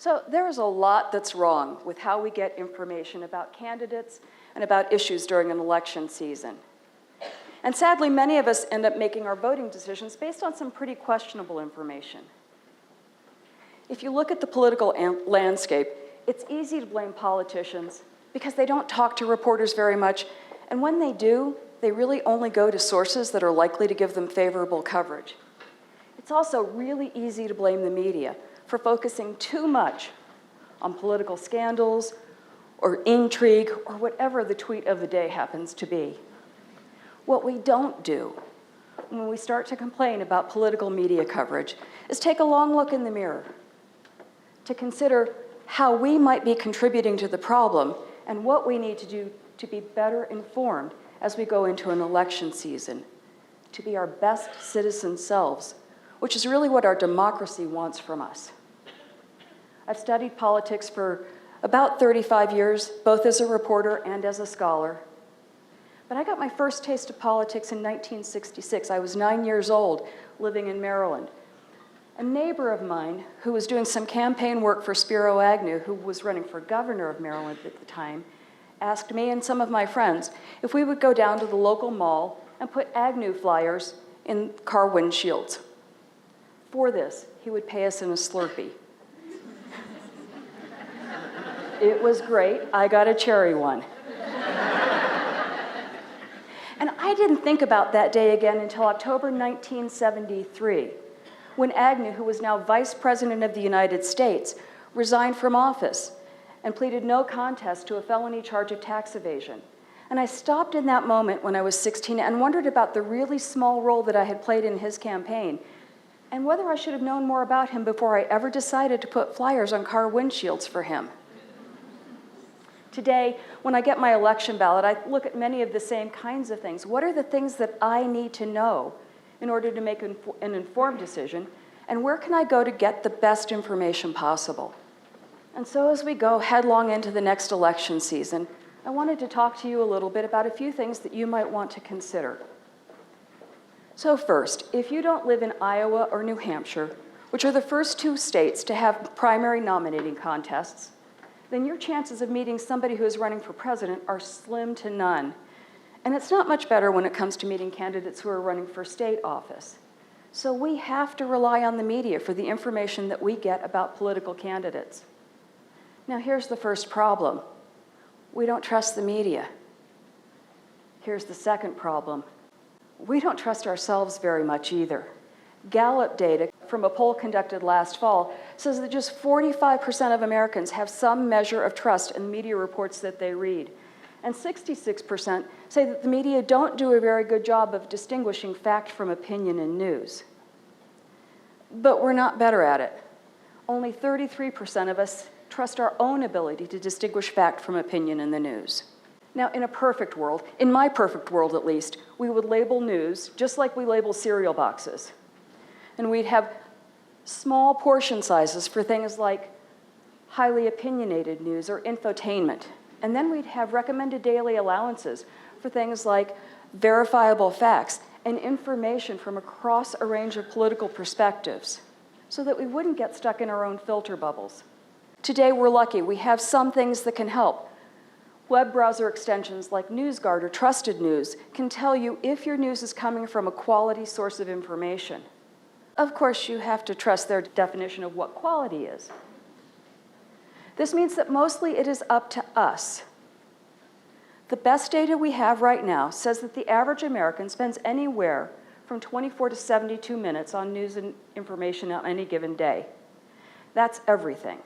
So there is a lot that's wrong with how we get information about candidates and about issues during an election season. And sadly, many of us end up making our voting decisions based on some pretty questionable information. If you look at the political landscape, it's easy to blame politicians because they don't talk to reporters very much, and when they do, they really only go to sources that are likely to give them favorable coverage. It's also really easy to blame the media for focusing too much on political scandals or intrigue or whatever the tweet of the day happens to be. What we don't do when we start to complain about political media coverage is take a long look in the mirror to consider how we might be contributing to the problem and what we need to do to be better informed as we go into an election season, to be our best citizen selves, which is really what our democracy wants from us. I've studied politics for about 35 years, both as a reporter and as a scholar. But I got my first taste of politics in 1966. I was 9 years old, living in Maryland. A neighbor of mine who was doing some campaign work for Spiro Agnew, who was running for governor of Maryland at the time, asked me and some of my friends if we would go down to the local mall and put Agnew flyers in car windshields. For this, he would pay us in a Slurpee. It was great. I got a cherry one. And I didn't think about that day again until October 1973, when Agnew, who was now Vice President of the United States, resigned from office and pleaded no contest to a felony charge of tax evasion. And I stopped in that moment when I was 16 and wondered about the really small role that I had played in his campaign and whether I should have known more about him before I ever decided to put flyers on car windshields for him. Today, when I get my election ballot, I look at many of the same kinds of things. What are the things that I need to know in order to make an informed decision? And where can I go to get the best information possible? And so as we go headlong into the next election season, I wanted to talk to you a little bit about a few things that you might want to consider. So first, if you don't live in Iowa or New Hampshire, which are the first two states to have primary nominating contests, then your chances of meeting somebody who is running for president are slim to none. And it's not much better when it comes to meeting candidates who are running for state office. So we have to rely on the media for the information that we get about political candidates. Now here's the first problem. We don't trust the media. Here's the second problem. We don't trust ourselves very much either. Gallup data from a poll conducted last fall says that just 45% of Americans have some measure of trust in media reports that they read. And 66% say that the media don't do a very good job of distinguishing fact from opinion in news. But we're not better at it. Only 33% of us trust our own ability to distinguish fact from opinion in the news. Now, in a perfect world, in my perfect world at least, we would label news just like we label cereal boxes. And we'd have small portion sizes for things like highly opinionated news or infotainment. And then we'd have recommended daily allowances for things like verifiable facts and information from across a range of political perspectives so that we wouldn't get stuck in our own filter bubbles. Today, we're lucky. We have some things that can help. Web browser extensions like NewsGuard or Trusted News can tell you if your news is coming from a quality source of information. Of course, you have to trust their definition of what quality is. This means that mostly it is up to us. The best data we have right now says that the average American spends anywhere from 24 to 72 minutes on news and information on any given day. That's everything.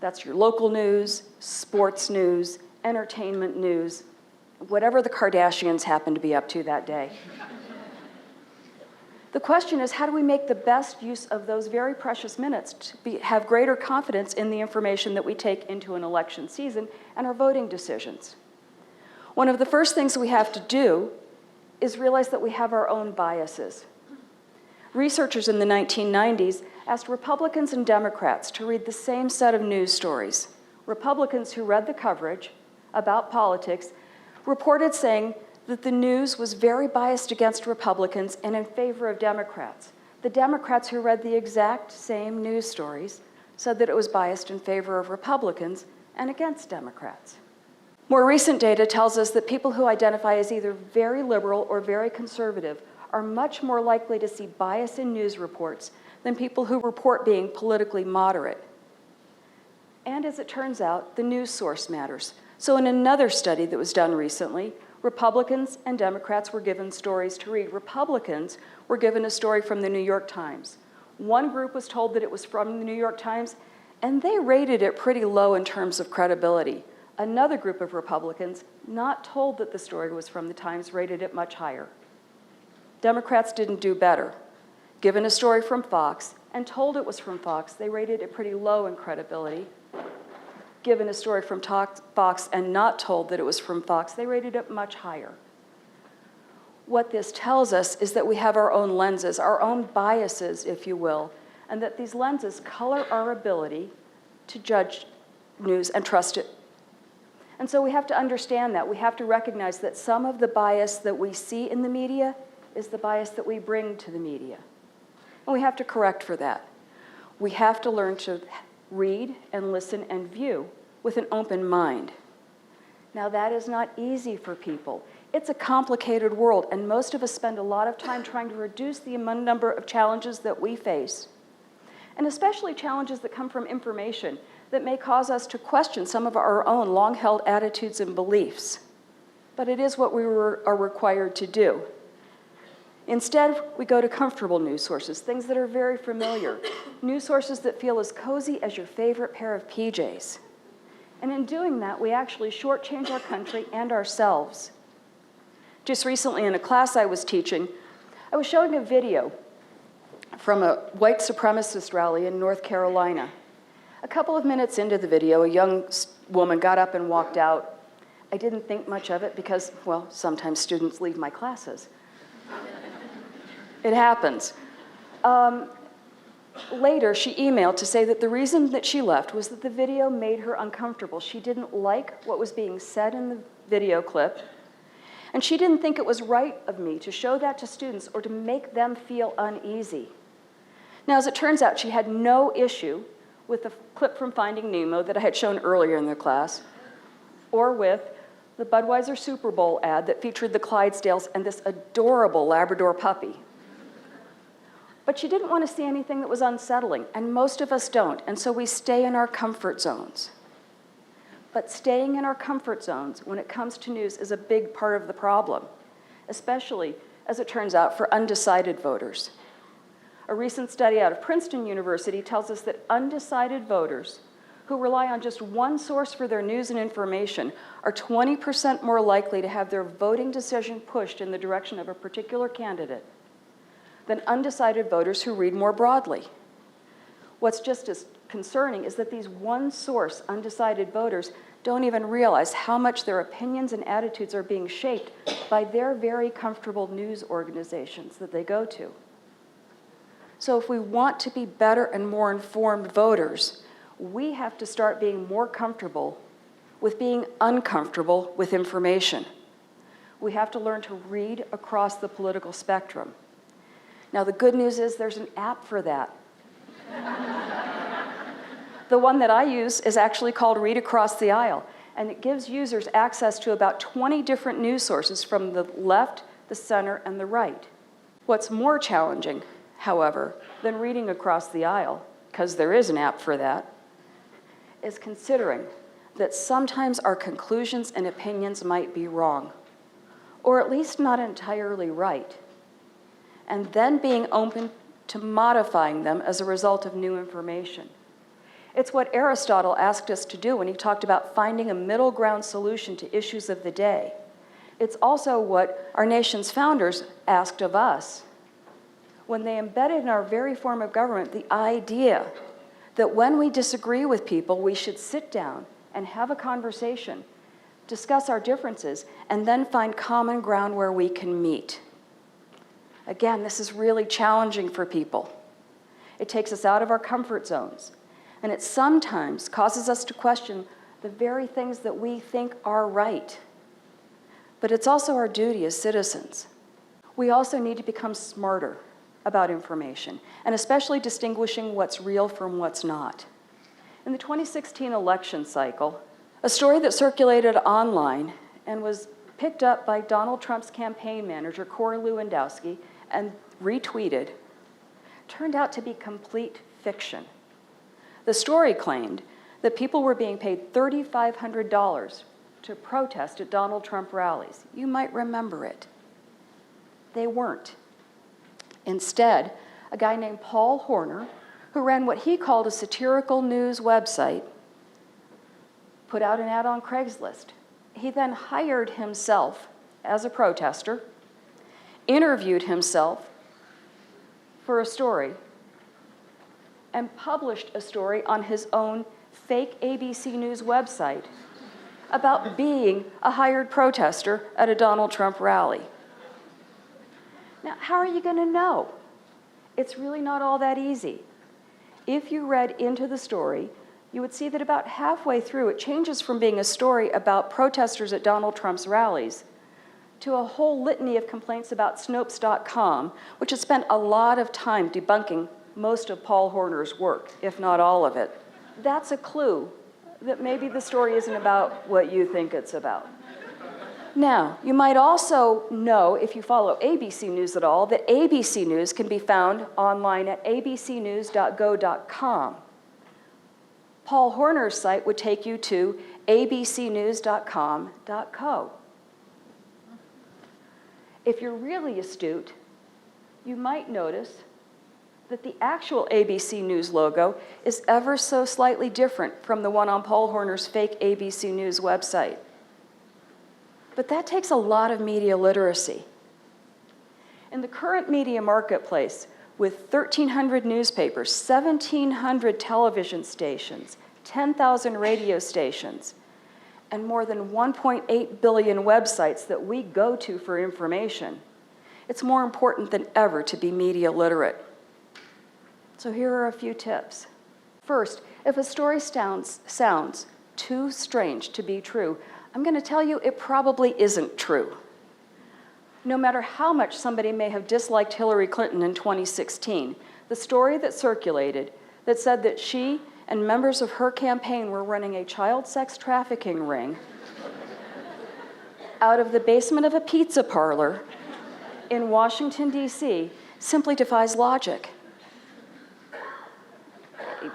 That's your local news, sports news, entertainment news, whatever the Kardashians happen to be up to that day. The question is, how do we make the best use of those very precious minutes to have greater confidence in the information that we take into an election season and our voting decisions? One of the first things we have to do is realize that we have our own biases. Researchers in the 1990s asked Republicans and Democrats to read the same set of news stories. Republicans who read the coverage about politics reported saying that the news was very biased against Republicans and in favor of Democrats. The Democrats who read the exact same news stories said that it was biased in favor of Republicans and against Democrats. More recent data tells us that people who identify as either very liberal or very conservative are much more likely to see bias in news reports than people who report being politically moderate. And as it turns out, the news source matters. So in another study that was done recently, Republicans and Democrats were given stories to read. Republicans were given a story from the New York Times. One group was told that it was from the New York Times, and they rated it pretty low in terms of credibility. Another group of Republicans, not told that the story was from the Times, rated it much higher. Democrats didn't do better. Given a story from Fox and told it was from Fox, they rated it pretty low in credibility. Given a story from Fox and not told that it was from Fox, they rated it much higher. What this tells us is that we have our own lenses, our own biases, if you will, and that these lenses color our ability to judge news and trust it. And so we have to understand that. We have to recognize that some of the bias that we see in the media is the bias that we bring to the media. And we have to correct for that. We have to learn to read and listen and view with an open mind. Now, that is not easy for people. It's a complicated world, and most of us spend a lot of time trying to reduce the number of challenges that we face, and especially challenges that come from information that may cause us to question some of our own long-held attitudes and beliefs. But it is what we are required to do. Instead, we go to comfortable news sources, things that are very familiar, news sources that feel as cozy as your favorite pair of PJs. And in doing that, we actually shortchange our country and ourselves. Just recently in a class I was teaching, I was showing a video from a white supremacist rally in North Carolina. A couple of minutes into the video, a young woman got up and walked out. I didn't think much of it because, well, sometimes students leave my classes. It happens. Later, she emailed to say that the reason that she left was that the video made her uncomfortable. She didn't like what was being said in the video clip, and she didn't think it was right of me to show that to students or to make them feel uneasy. Now, as it turns out, she had no issue with the clip from Finding Nemo that I had shown earlier in the class, or with the Budweiser Super Bowl ad that featured the Clydesdales and this adorable Labrador puppy. But she didn't want to see anything that was unsettling, and most of us don't, and so we stay in our comfort zones. But staying in our comfort zones when it comes to news is a big part of the problem, especially, as it turns out, for undecided voters. A recent study out of Princeton University tells us that undecided voters who rely on just one source for their news and information are 20% more likely to have their voting decision pushed in the direction of a particular candidate than undecided voters who read more broadly. What's just as concerning is that these one-source undecided voters don't even realize how much their opinions and attitudes are being shaped by their very comfortable news organizations that they go to. So if we want to be better and more informed voters, we have to start being more comfortable with being uncomfortable with information. We have to learn to read across the political spectrum. Now, the good news is there's an app for that. The one that I use is actually called Read Across the Aisle, and it gives users access to about 20 different news sources from the left, the center, and the right. What's more challenging, however, than reading across the aisle, because there is an app for that, is considering that sometimes our conclusions and opinions might be wrong, or at least not entirely right, and then being open to modifying them as a result of new information. It's what Aristotle asked us to do when he talked about finding a middle ground solution to issues of the day. It's also what our nation's founders asked of us when they embedded in our very form of government the idea that when we disagree with people, we should sit down and have a conversation, discuss our differences, and then find common ground where we can meet. Again, this is really challenging for people. It takes us out of our comfort zones, and it sometimes causes us to question the very things that we think are right. But it's also our duty as citizens. We also need to become smarter about information, and especially distinguishing what's real from what's not. In the 2016 election cycle, a story that circulated online and was picked up by Donald Trump's campaign manager, Corey Lewandowski, and retweeted, turned out to be complete fiction. The story claimed that people were being paid $3,500 to protest at Donald Trump rallies. You might remember it. They weren't. Instead, a guy named Paul Horner, who ran what he called a satirical news website, put out an ad on Craigslist. He then hired himself as a protester, interviewed himself for a story, and published a story on his own fake ABC News website about being a hired protester at a Donald Trump rally. Now, how are you going to know? It's really not all that easy. If you read into the story, you would see that about halfway through, it changes from being a story about protesters at Donald Trump's rallies to a whole litany of complaints about Snopes.com, which has spent a lot of time debunking most of Paul Horner's work, if not all of it. That's a clue that maybe the story isn't about what you think it's about. Now, you might also know, if you follow ABC News at all, that ABC News can be found online at abcnews.go.com. Paul Horner's site would take you to abcnews.com.co. If you're really astute, you might notice that the actual ABC News logo is ever so slightly different from the one on Paul Horner's fake ABC News website. But that takes a lot of media literacy. In the current media marketplace, with 1,300 newspapers, 1,700 television stations, 10,000 radio stations, and more than 1.8 billion websites that we go to for information, it's more important than ever to be media literate. So here are a few tips. First, if a story sounds too strange to be true, I'm going to tell you it probably isn't true. No matter how much somebody may have disliked Hillary Clinton in 2016, the story that circulated that said that she and members of her campaign were running a child sex trafficking ring out of the basement of a pizza parlor in Washington, D.C., simply defies logic.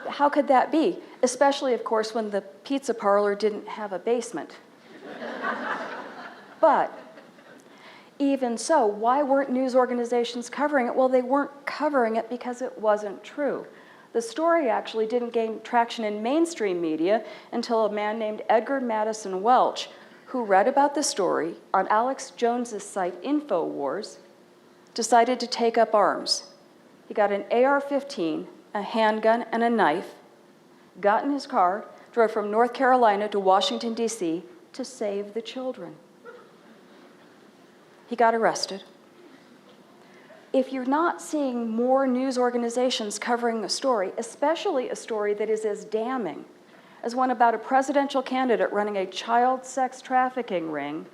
How could that be? Especially, of course, when the pizza parlor didn't have a basement. But even so, why weren't news organizations covering it? Well, they weren't covering it because it wasn't true. The story actually didn't gain traction in mainstream media until a man named Edgar Madison Welch, who read about the story on Alex Jones's site InfoWars, decided to take up arms. He got an AR-15, a handgun, and a knife, got in his car, drove from North Carolina to Washington, D.C. to save the children. He got arrested. If you're not seeing more news organizations covering a story, especially a story that is as damning as one about a presidential candidate running a child sex trafficking ring,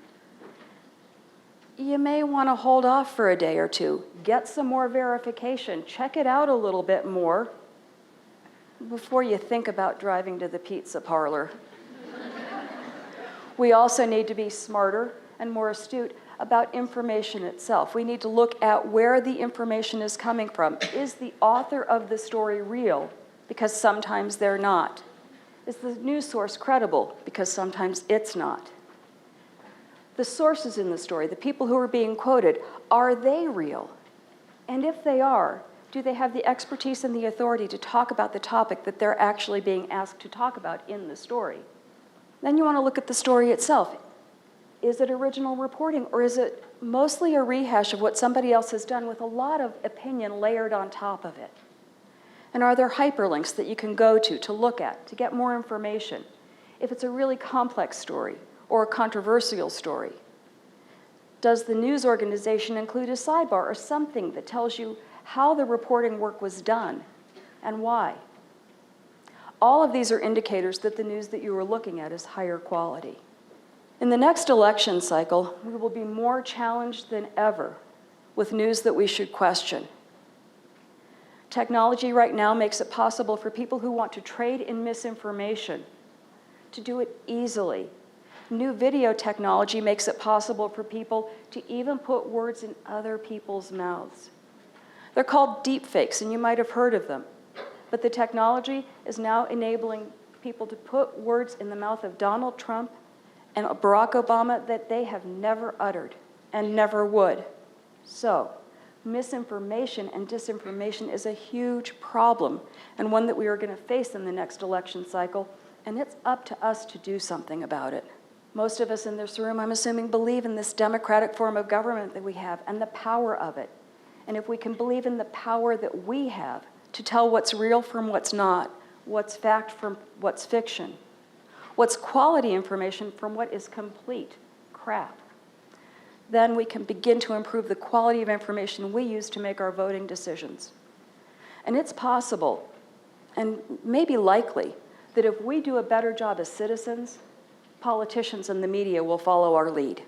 you may want to hold off for a day or two, get some more verification, check it out a little bit more before you think about driving to the pizza parlor. We also need to be smarter and more astute about information itself. We need to look at where the information is coming from. Is the author of the story real? Because sometimes they're not. Is the news source credible? Because sometimes it's not. The sources in the story, the people who are being quoted, are they real? And if they are, do they have the expertise and the authority to talk about the topic that they're actually being asked to talk about in the story? Then you want to look at the story itself. Is it original reporting, or is it mostly a rehash of what somebody else has done with a lot of opinion layered on top of it? And are there hyperlinks that you can go to look at, to get more information? If it's a really complex story or a controversial story, does the news organization include a sidebar or something that tells you how the reporting work was done and why? All of these are indicators that the news that you are looking at is higher quality. In the next election cycle, we will be more challenged than ever with news that we should question. Technology right now makes it possible for people who want to trade in misinformation to do it easily. New video technology makes it possible for people to even put words in other people's mouths. They're called deepfakes, and you might have heard of them. But the technology is now enabling people to put words in the mouth of Donald Trump and Barack Obama that they have never uttered and never would. So, misinformation and disinformation is a huge problem, and one that we are going to face in the next election cycle, and it's up to us to do something about it. Most of us in this room, I'm assuming, believe in this democratic form of government that we have and the power of it. And if we can believe in the power that we have to tell what's real from what's not, what's fact from what's fiction, what's quality information from what is complete crap, then we can begin to improve the quality of information we use to make our voting decisions. And it's possible, and maybe likely, that if we do a better job as citizens, politicians and the media will follow our lead.